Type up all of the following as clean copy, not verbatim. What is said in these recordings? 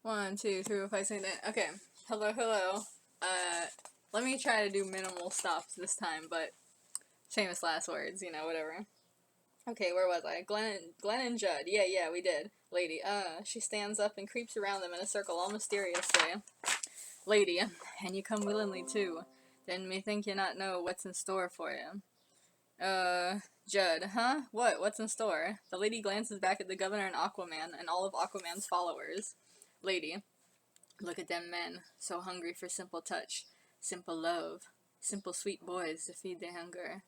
1, 2, 3, 4, 5, 6, 7. Okay. Hello, hello. Let me try to do minimal stops this time, but famous last words, whatever. Okay, where was I? Glenn and Judd. Yeah, we did. Lady, she stands up and creeps around them in a circle all mysteriously. Lady, and you come willingly too. Then me think you not know what's in store for you. Judd, huh? What? What's in store? The lady glances back at the governor and Aquaman and all of Aquaman's followers. Lady, look at them men, so hungry for simple touch, simple love, simple sweet boys to feed their hunger.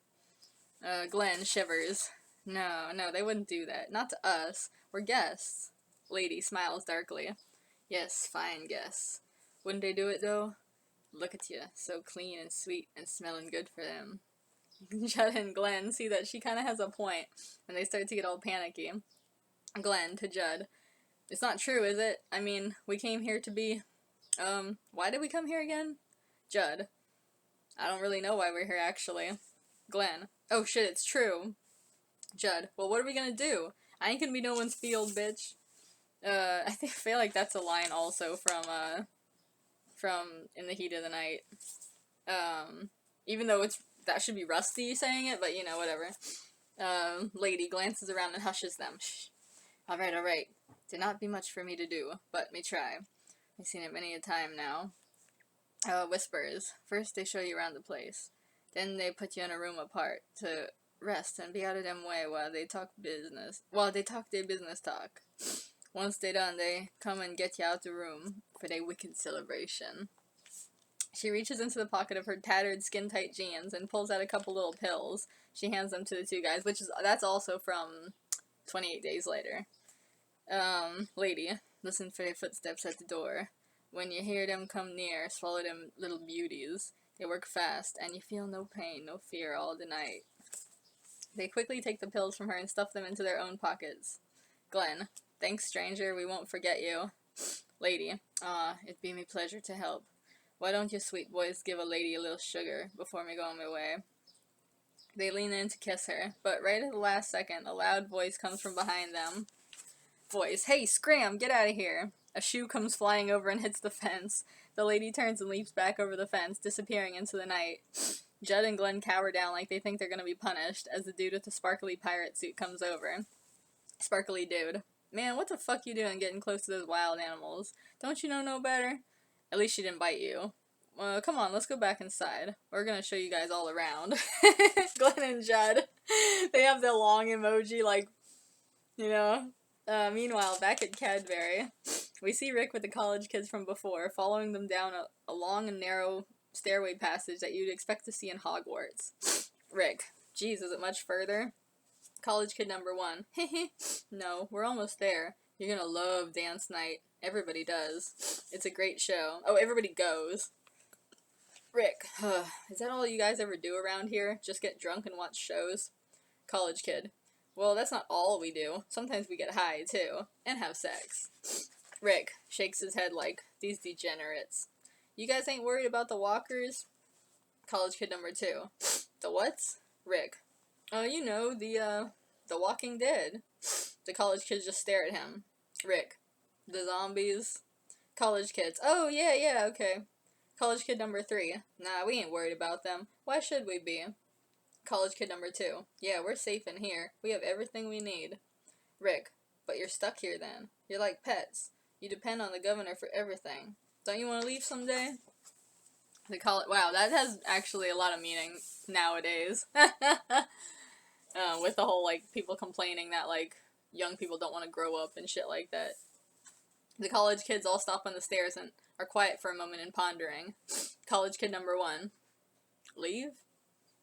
Glenn shivers. No, they wouldn't do that. Not to us. We're guests. Lady smiles darkly. Yes, fine guests. Wouldn't they do it, though? Look at you, so clean and sweet and smelling good for them. Judd and Glenn see that she kind of has a point, and they start to get all panicky. Glenn to Judd. It's not true, is it? I mean, we came here to be... why did we come here again? Judd. I don't really know why we're here, actually. Glenn. Oh shit, it's true. Judd. Well, what are we gonna do? I ain't gonna be no one's field, bitch. I feel like that's a line also from In the Heat of the Night. Even though that should be Rusty saying it, but whatever. Lady glances around and hushes them. Shh. Alright. Did not be much for me to do, but me try. I've seen it many a time now. Whispers. First they show you around the place. Then they put you in a room apart to rest and be out of them way while they talk their business talk. Once they done, they come and get you out the room for their wicked celebration. She reaches into the pocket of her tattered, skin-tight jeans and pulls out a couple little pills. She hands them to the two guys, that's also from 28 Days Later. Lady, listen for their footsteps at the door. When you hear them come near, swallow them little beauties. They work fast, and you feel no pain, no fear all the night. They quickly take the pills from her and stuff them into their own pockets. Glenn, thanks, stranger, we won't forget you. Lady, it'd be me pleasure to help. Why don't you sweet boys give a lady a little sugar before me go on my way? They lean in to kiss her, but right at the last second, a loud voice comes from behind them. Voice, hey, Scram, get out of here. A shoe comes flying over and hits the fence. The lady turns and leaps back over the fence, disappearing into the night. Judd and Glenn cower down like they think they're gonna be punished as the dude with the sparkly pirate suit comes over. Sparkly dude. Man, what the fuck you doing getting close to those wild animals? Don't you know no better? At least she didn't bite you. Come on, let's go back inside. We're gonna show you guys all around. Glenn and Judd. They have the long emoji, meanwhile, back at Cadbury, we see Rick with the college kids from before, following them down a long and narrow stairway passage that you'd expect to see in Hogwarts. Rick, geez, is it much further? College kid number 1. No, we're almost there. You're gonna love dance night. Everybody does. It's a great show. Oh, everybody goes. Rick, is that all you guys ever do around here? Just get drunk and watch shows? College kid. Well, that's not all we do. Sometimes we get high, too. And have sex. Rick shakes his head like, these degenerates. You guys ain't worried about the walkers? College kid number 2. The whats? Rick. The Walking Dead. The college kids just stare at him. Rick. The zombies. College kids. Oh, yeah, okay. College kid number 3. Nah, we ain't worried about them. Why should we be? College kid number 2. Yeah, we're safe in here. We have everything we need. Rick. But you're stuck here then. You're like pets. You depend on the governor for everything. Don't you want to leave someday? Wow, that has actually a lot of meaning nowadays. With the whole, people complaining that, young people don't want to grow up and shit like that. The college kids all stop on the stairs and are quiet for a moment and pondering. College kid number 1. Leave?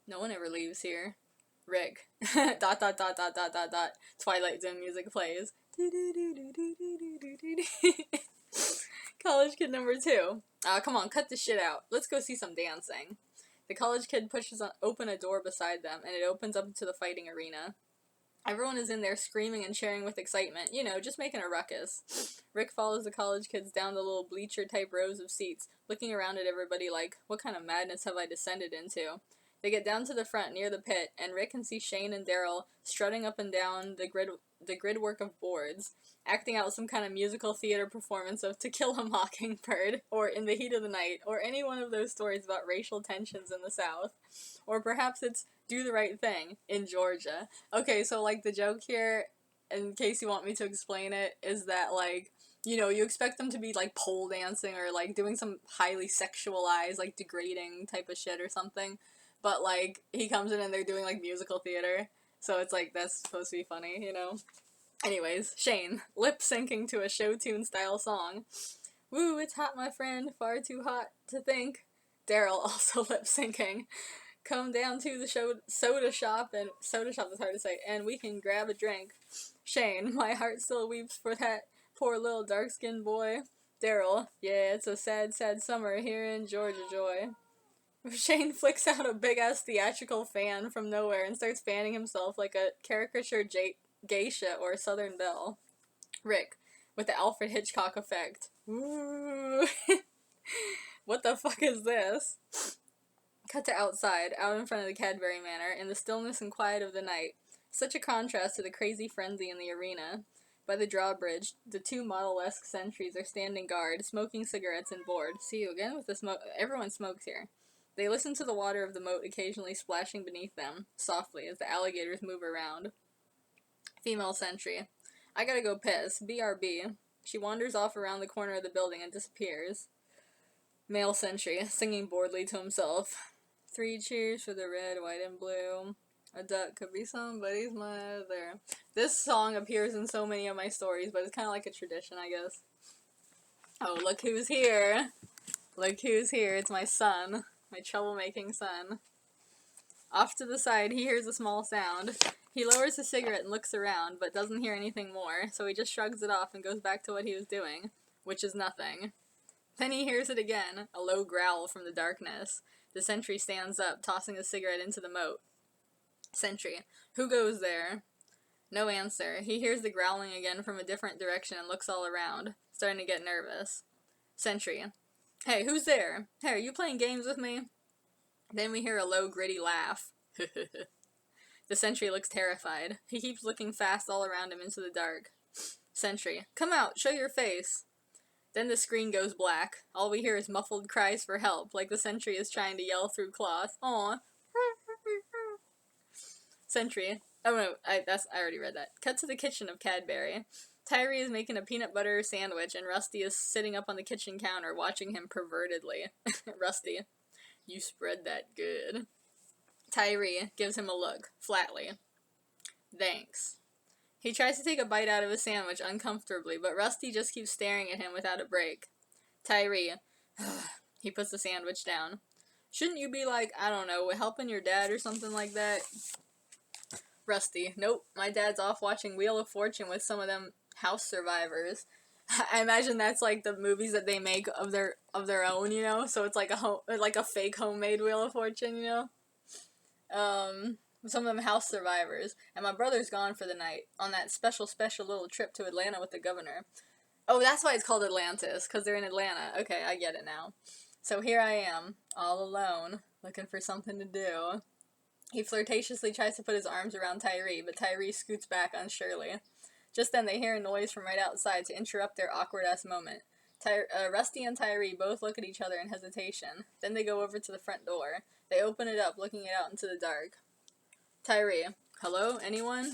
No one ever leaves here. Rick. ... Twilight Zone music plays. College kid number 2. Come on, cut this shit out. Let's go see some dancing. The college kid pushes open a door beside them, and it opens up into the fighting arena. Everyone is in there screaming and cheering with excitement, just making a ruckus. Rick follows the college kids down the little bleacher-type rows of seats, looking around at everybody like, what kind of madness have I descended into? They get down to the front near the pit, and Rick can see Shane and Daryl strutting up and down the gridwork of boards. acting out some kind of musical theater performance of To Kill a Mockingbird, or In the Heat of the Night, or any one of those stories about racial tensions in the South. Or perhaps it's Do the Right Thing in Georgia. Okay, so, like, the joke here, in case you want me to explain it, is that, like, you know, you expect them to be, like, pole dancing or, like, doing some highly sexualized, like, degrading type of shit or something. But, like, he comes in and they're doing, like, musical theater. So it's, like, that's supposed to be funny, you know? Anyways, Shane, lip-syncing to a show tune style song. Woo, it's hot, my friend, far too hot to think. Daryl also lip-syncing. Come down to the soda shop, and soda shop is hard to say, and we can grab a drink. Shane, my heart still weeps for that poor little dark-skinned boy. Daryl, yeah, it's a sad, sad summer here in Georgia, Joy. Shane flicks out a big-ass theatrical fan from nowhere and starts fanning himself like a caricature geisha or Southern Belle. Rick, with the Alfred Hitchcock effect. Ooh. What the fuck is this? Cut to outside, out in front of the Cadbury Manor, in the stillness and quiet of the night. Such a contrast to the crazy frenzy in the arena. By the drawbridge, the two model-esque sentries are standing guard, smoking cigarettes and bored. See you again with the smoke. Everyone smokes here. They listen to the water of the moat occasionally splashing beneath them, softly, as the alligators move around. Female sentry. I gotta go piss. BRB. She wanders off around the corner of the building and disappears. Male sentry, singing boredly to himself. 3 cheers for the red, white, and blue. A duck could be somebody's mother. This song appears in so many of my stories, but it's kind of like a tradition, I guess. Oh, look who's here. Look who's here. It's my son. My troublemaking son. Off to the side, he hears a small sound. He lowers his cigarette and looks around, but doesn't hear anything more, so he just shrugs it off and goes back to what he was doing, which is nothing. Then he hears it again, a low growl from the darkness. The sentry stands up, tossing the cigarette into the moat. Sentry. Who goes there? No answer. He hears the growling again from a different direction and looks all around, starting to get nervous. Sentry. Hey, who's there? Hey, are you playing games with me? Then we hear a low, gritty laugh. The sentry looks terrified. He keeps looking fast all around him into the dark. Sentry. Come out, show your face. Then the screen goes black. All we hear is muffled cries for help, like the sentry is trying to yell through cloth. Aw. Sentry. Oh no, I already read that. Cut to the kitchen of Cadbury. Tyree is making a peanut butter sandwich, and Rusty is sitting up on the kitchen counter watching him pervertedly. Rusty. You spread that good. Tyree gives him a look, flatly. Thanks. He tries to take a bite out of his sandwich uncomfortably, but Rusty just keeps staring at him without a break. Tyree. He puts the sandwich down. Shouldn't you be like, I don't know, helping your dad or something like that? Rusty. Nope, my dad's off watching Wheel of Fortune with some of them house survivors. I imagine that's like the movies that they make of their own, you know? So it's like a fake homemade Wheel of Fortune, you know? Some of them house survivors. And my brother's gone for the night on that special little trip to Atlanta with the governor. Oh, that's why it's called Atlantis, because they're in Atlanta. Okay, I get it now. So here I am, all alone, looking for something to do. He flirtatiously tries to put his arms around Tyree, but Tyree scoots back unsurely. Just then they hear a noise from right outside to interrupt their awkward-ass moment. Rusty and Tyree both look at each other in hesitation. Then they go over to the front door. They open it up, looking out into the dark. Tyree. Hello? Anyone?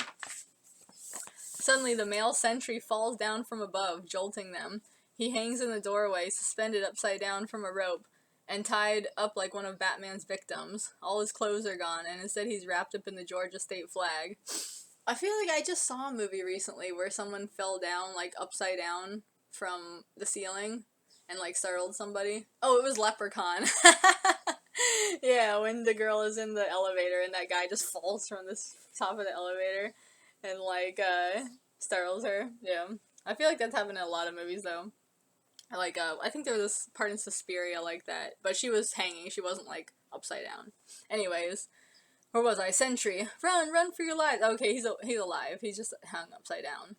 Suddenly the male sentry falls down from above, jolting them. He hangs in the doorway, suspended upside down from a rope, and tied up like one of Batman's victims. All his clothes are gone, and instead he's wrapped up in the Georgia state flag. I feel like I just saw a movie recently where someone fell down, like, upside down from the ceiling and, like, startled somebody. Oh, it was Leprechaun. Yeah, when the girl is in the elevator and that guy just falls from the top of the elevator and, like, startles her. Yeah. I feel like that's happened in a lot of movies, though. Like, I think there was this part in Suspiria like that, but she was hanging, she wasn't, like, upside down. Anyways, where was I? Sentry. Run for your lives! Okay, he's alive, he's just hung upside down.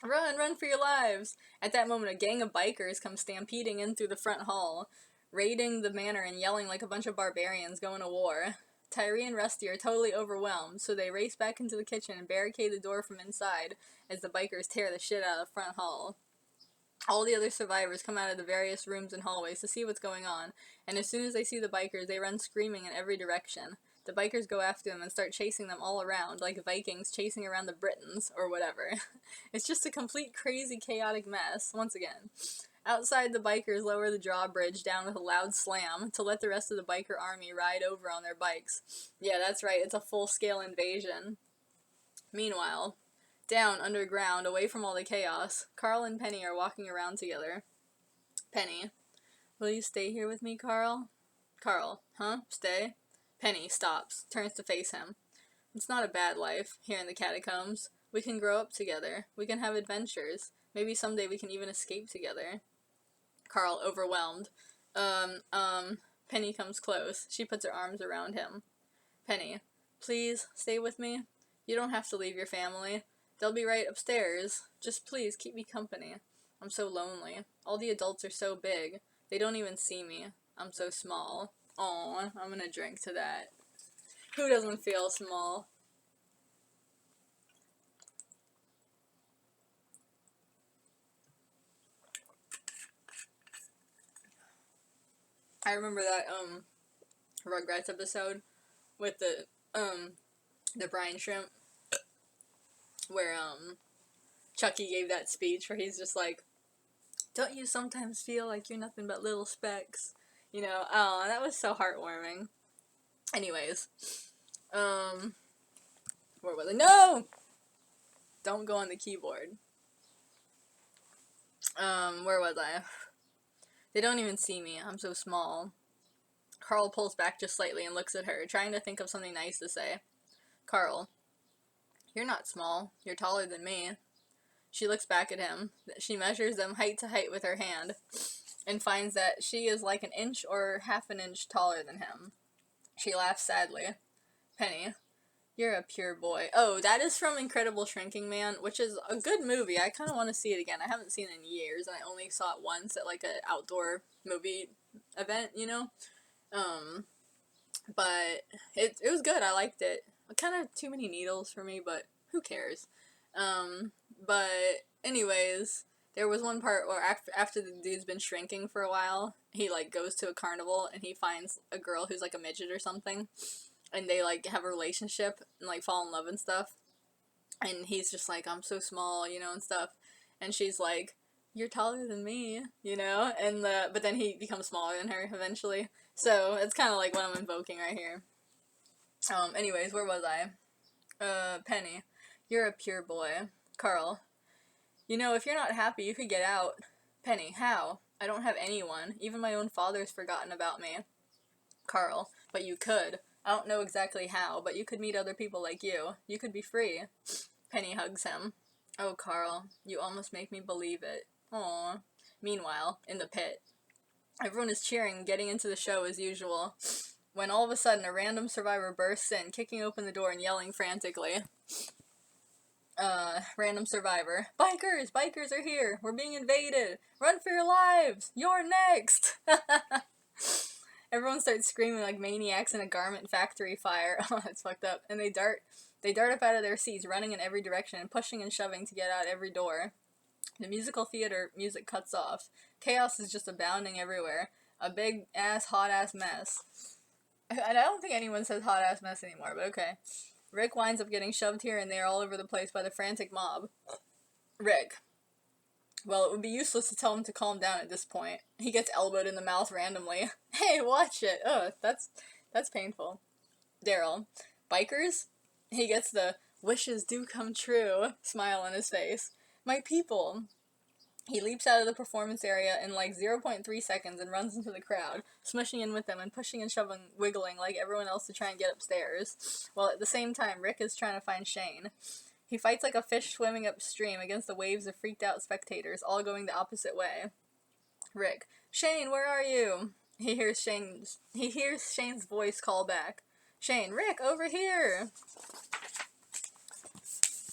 Run for your lives! At that moment, a gang of bikers come stampeding in through the front hall, raiding the manor and yelling like a bunch of barbarians going to war. Tyree and Rusty are totally overwhelmed, so they race back into the kitchen and barricade the door from inside as the bikers tear the shit out of the front hall. All the other survivors come out of the various rooms and hallways to see what's going on, and as soon as they see the bikers, they run screaming in every direction. The bikers go after them and start chasing them all around, like Vikings chasing around the Britons, or whatever. It's just a complete crazy chaotic mess, once again. Outside, the bikers lower the drawbridge down with a loud slam to let the rest of the biker army ride over on their bikes. Yeah, that's right, it's a full-scale invasion. Meanwhile, down underground, away from all the chaos, Carl and Penny are walking around together. Penny, will you stay here with me, Carl? Carl, huh? Stay? Penny stops, turns to face him. It's not a bad life, here in the catacombs. We can grow up together. We can have adventures. Maybe someday we can even escape together. Carl, overwhelmed. Penny comes close. She puts her arms around him. Penny, please, stay with me. You don't have to leave your family. They'll be right upstairs. Just please, keep me company. I'm so lonely. All the adults are so big. They don't even see me. I'm so small. Aw, I'm gonna drink to that. Who doesn't feel small? I remember that, Rugrats episode with the brine shrimp, where, Chucky gave that speech where he's just like, don't you sometimes feel like you're nothing but little specks? You know, oh, that was so heartwarming. Anyways, where was I? No! Don't go on the keyboard. Where was I? They don't even see me. I'm so small. Carl pulls back just slightly and looks at her, trying to think of something nice to say. Carl, you're not small. You're taller than me. She looks back at him. She measures them height to height with her hand, and finds that she is like an inch or half an inch taller than him. She laughs sadly. Penny, you're a pure boy. Oh, that is from Incredible Shrinking Man, which is a good movie. I kind of want to see it again. I haven't seen it in years, and I only saw it once at like an outdoor movie event, you know? But it was good. I liked it. Kind of too many needles for me, but who cares? But anyways, there was one part where after the dude's been shrinking for a while, he like goes to a carnival and he finds a girl who's like a midget or something, and they like have a relationship and like fall in love and stuff. And he's just like, I'm so small, you know, and stuff. And she's like, you're taller than me, you know? And but then he becomes smaller than her eventually. So it's kind of like what I'm invoking right here. Anyways, where was I? Penny, you're a pure boy. Carl, you know, if you're not happy, you could get out. Penny, how? I don't have anyone. Even my own father's forgotten about me. Carl, but you could. I don't know exactly how, but you could meet other people like you. You could be free. Penny hugs him. Oh, Carl, you almost make me believe it. Aww. Meanwhile, in the pit, everyone is cheering, getting into the show as usual, when all of a sudden a random survivor bursts in, kicking open the door and yelling frantically. Random survivor. Bikers! Bikers are here! We're being invaded! Run for your lives! You're next! Everyone starts screaming like maniacs in a garment factory fire. Oh, that's fucked up. And they dart up out of their seats, running in every direction and pushing and shoving to get out every door. The musical theater music cuts off. Chaos is just abounding everywhere. A big ass, hot ass mess. I don't think anyone says hot ass mess anymore, but okay. Rick winds up getting shoved here and there all over the place by the frantic mob. Rick. Well, it would be useless to tell him to calm down at this point. He gets elbowed in the mouth randomly. Hey, watch it! Ugh, that's painful. Daryl. Bikers? He gets the wishes do come true smile on his face. My people! He leaps out of the performance area in like 0.3 seconds and runs into the crowd, smushing in with them and pushing and shoving, wiggling like everyone else to try and get upstairs, while at the same time Rick is trying to find Shane. He fights like a fish swimming upstream against the waves of freaked out spectators, all going the opposite way. Rick, Shane, where are you? He hears Shane's voice call back. Shane, Rick, over here!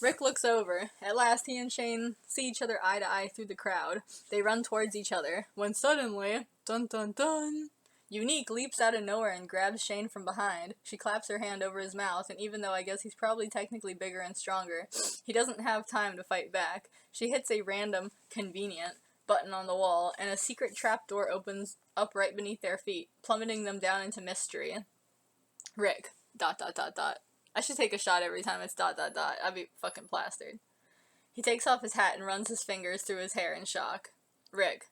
Rick looks over. At last, he and Shane see each other eye to eye through the crowd. They run towards each other, when suddenly, dun dun dun, Unique leaps out of nowhere and grabs Shane from behind. She claps her hand over his mouth, and even though I guess he's probably technically bigger and stronger, he doesn't have time to fight back. She hits a random, convenient, button on the wall, and a secret trapdoor opens up right beneath their feet, plummeting them down into mystery. Rick. ... I should take a shot every time it's ... I'd be fucking plastered. He takes off his hat and runs his fingers through his hair in shock. Rick.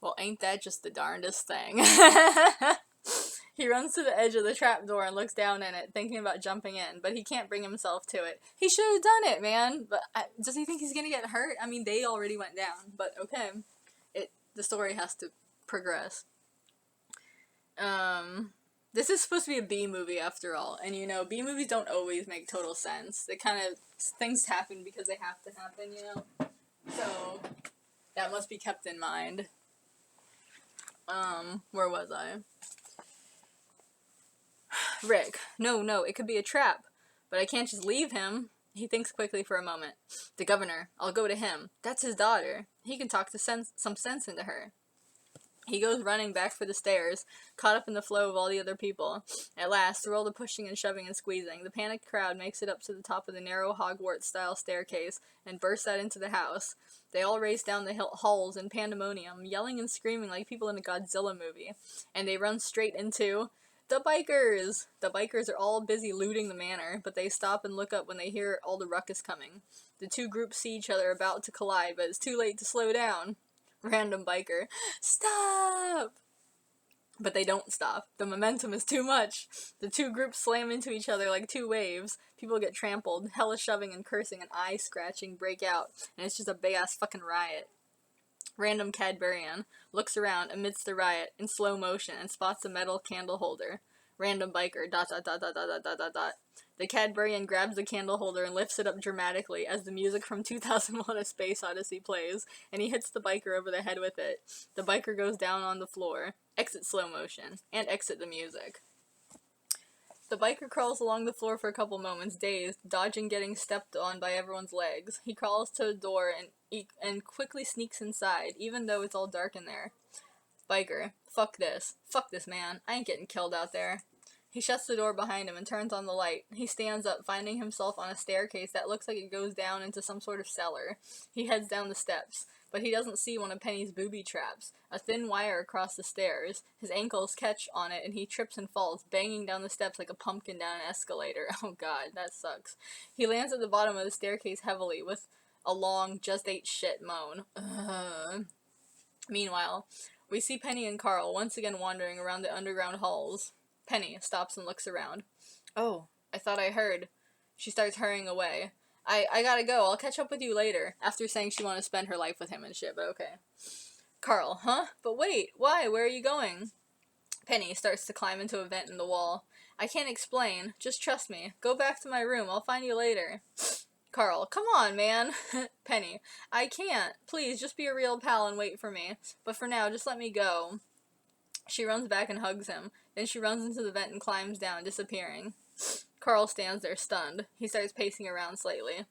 Well, ain't that just the darndest thing? He runs to the edge of the trapdoor and looks down in it, thinking about jumping in, but he can't bring himself to it. He should have done it, man! But does he think he's gonna get hurt? I mean, they already went down, but okay. The story has to progress. This is supposed to be a B movie after all, and you know, B movies don't always make total sense. They kind of, things happen because they have to happen, you know? So, that must be kept in mind. Where was I? Rick. No, it could be a trap. But I can't just leave him. He thinks quickly for a moment. The governor. I'll go to him. That's his daughter. He can talk some sense into her. He goes running back for the stairs, caught up in the flow of all the other people. At last, through all the pushing and shoving and squeezing, the panicked crowd makes it up to the top of the narrow Hogwarts-style staircase and bursts out into the house. They all race down the halls in pandemonium, yelling and screaming like people in a Godzilla movie. And they run straight into the bikers! The bikers are all busy looting the manor, but they stop and look up when they hear all the ruckus coming. The two groups see each other about to collide, but it's too late to slow down. Random biker. Stop! But they don't stop. The momentum is too much. The two groups slam into each other like two waves. People get trampled. Hella shoving and cursing and eye-scratching break out. And it's just a big-ass fucking riot. Random Cadburian looks around amidst the riot in slow motion and spots a metal candle holder. Random biker. ... The Cadburian grabs the candle holder and lifts it up dramatically as the music from 2001: A Space Odyssey plays, and he hits the biker over the head with it. The biker goes down on the floor. Exit slow motion. And exit the music. The biker crawls along the floor for a couple moments, dazed, dodging getting stepped on by everyone's legs. He crawls to the door and quickly sneaks inside, even though it's all dark in there. Biker. Fuck this. Fuck this, man. I ain't getting killed out there. He shuts the door behind him and turns on the light. He stands up, finding himself on a staircase that looks like it goes down into some sort of cellar. He heads down the steps, but he doesn't see one of Penny's booby traps, a thin wire across the stairs. His ankles catch on it and he trips and falls, banging down the steps like a pumpkin down an escalator. Oh god, that sucks. He lands at the bottom of the staircase heavily, with a long, just ate shit moan. Meanwhile, we see Penny and Carl once again wandering around the underground halls. Penny stops and looks around. Oh, I thought I heard. She starts hurrying away. I gotta go. I'll catch up with you later. After saying she wanted to spend her life with him and shit, but okay. Carl, huh? But wait, why? Where are you going? Penny starts to climb into a vent in the wall. I can't explain. Just trust me. Go back to my room. I'll find you later. Carl, come on, man. Penny, I can't. Please, just be a real pal and wait for me. But for now, just let me go. She runs back and hugs him. Then she runs into the vent and climbs down, disappearing. Carl stands there, stunned. He starts pacing around slightly.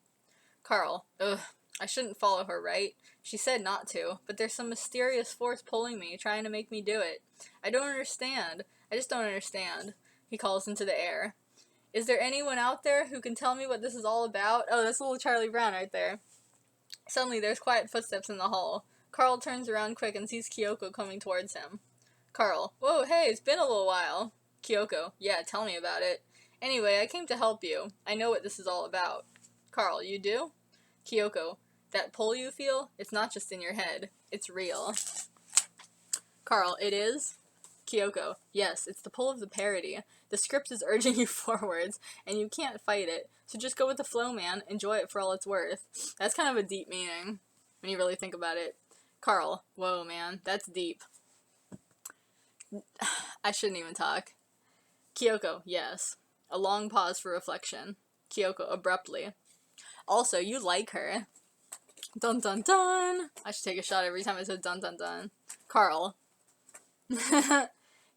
Carl, ugh, I shouldn't follow her, right? She said not to, but there's some mysterious force pulling me, trying to make me do it. I don't understand. I just don't understand. He calls into the air. Is there anyone out there who can tell me what this is all about? Oh, that's little Charlie Brown right there. Suddenly, there's quiet footsteps in the hall. Carl turns around quick and sees Kyoko coming towards him. Carl, whoa, hey, it's been a little while. Kyoko, yeah, tell me about it. Anyway, I came to help you. I know what this is all about. Carl, you do? Kyoko, that pull you feel, it's not just in your head. It's real. Carl, it is? Kyoko, yes, it's the pull of the parody. The script is urging you forwards, and you can't fight it. So just go with the flow, man. Enjoy it for all it's worth. That's kind of a deep meaning, when you really think about it. Carl, whoa, man, that's deep. I shouldn't even talk. Kyoko, yes. A long pause for reflection. Kyoko, abruptly. Also, you like her. Dun dun dun! I should take a shot every time I said dun dun dun. Carl.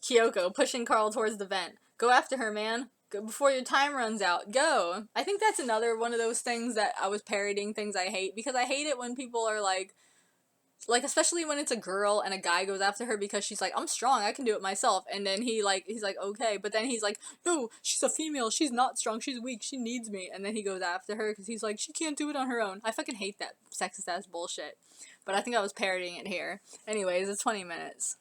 Kyoko, pushing Carl towards the vent. Go after her, man. Go before your time runs out. Go! I think that's another one of those things that I was parodying things I hate, because I hate it when people are like, Like, especially when it's a girl and a guy goes after her because she's like, I'm strong, I can do it myself. And then he's like, okay. But then he's like, no, she's a female, she's not strong, she's weak, she needs me. And then he goes after her because he's like, she can't do it on her own. I fucking hate that sexist ass bullshit. But I think I was parodying it here. Anyways, it's 20 minutes.